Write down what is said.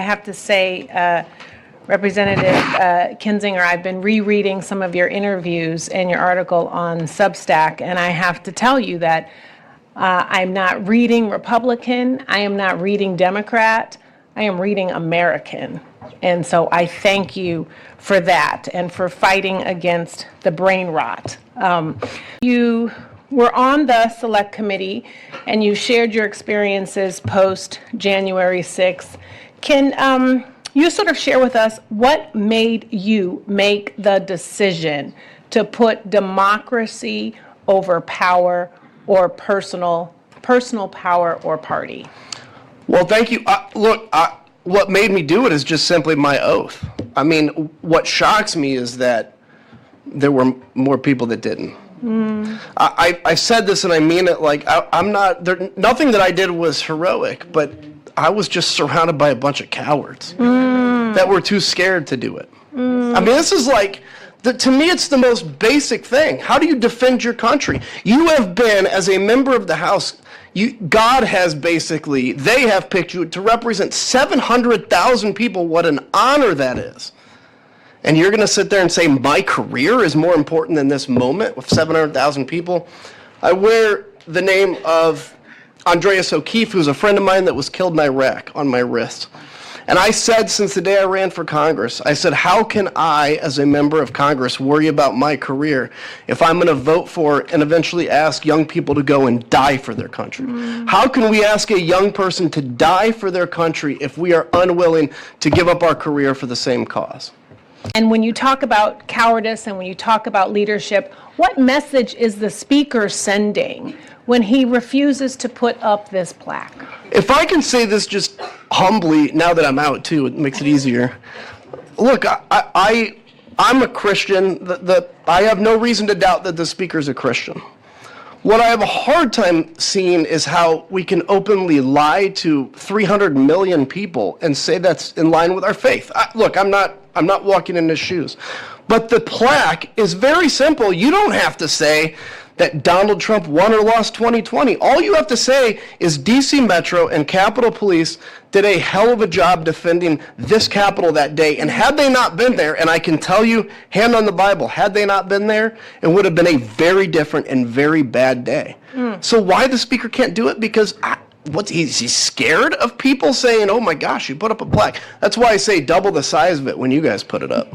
have to say, Representative Kinzinger, I've been rereading some of your interviews and your article on Substack, and I have to tell you that I'm not reading Republican, I am not reading Democrat, I am reading American. And so I thank you for that and for fighting against the brain rot. You were on the select committee and you shared your experiences post January 6th. Can you sort of share with us what made you make the decision to put democracy over power or personal power or party? Well, thank you. What made me do it is just simply my oath. I mean, what shocks me is that there were more people that didn't. I said this and I mean it, like, I'm not, nothing that I did was heroic, but I was just surrounded by a bunch of cowards that were too scared to do it. I mean, this is like, to me, it's the most basic thing. How do you defend your country? You have been, as a member of the House, God has basically, they have picked you to represent 700,000 people. What an honor that is. And you're going to sit there and say, my career is more important than this moment with 700,000 people? I wear the name of Andreas O'Keefe, who's a friend of mine that was killed in Iraq, on my wrist. And I said, since the day I ran for Congress, I said, how can I, as a member of Congress, worry about my career if I'm going to vote for and eventually ask young people to go and die for their country? How can we ask a young person to die for their country if we are unwilling to give up our career for the same cause? And when you talk about cowardice and when you talk about leadership, what message is the speaker sending when he refuses to put up this plaque? If I can say this just humbly, now that I'm out too, it makes it easier. Look, I'm a Christian. I have no reason to doubt that the speaker's a Christian. What I have a hard time seeing is how we can openly lie to 300 million people and say that's in line with our faith. Look, I'm not walking in his shoes. But the plaque is very simple. You don't have to say that Donald Trump won or lost 2020. All you have to say is DC Metro and Capitol Police did a hell of a job defending this Capitol that day. And had they not been there, and I can tell you, hand on the Bible, had they not been there, it would have been a very different and very bad day. So why the speaker can't do it? Because he's scared of people saying, oh my gosh, you put up a plaque. That's why I say double the size of it when you guys put it up.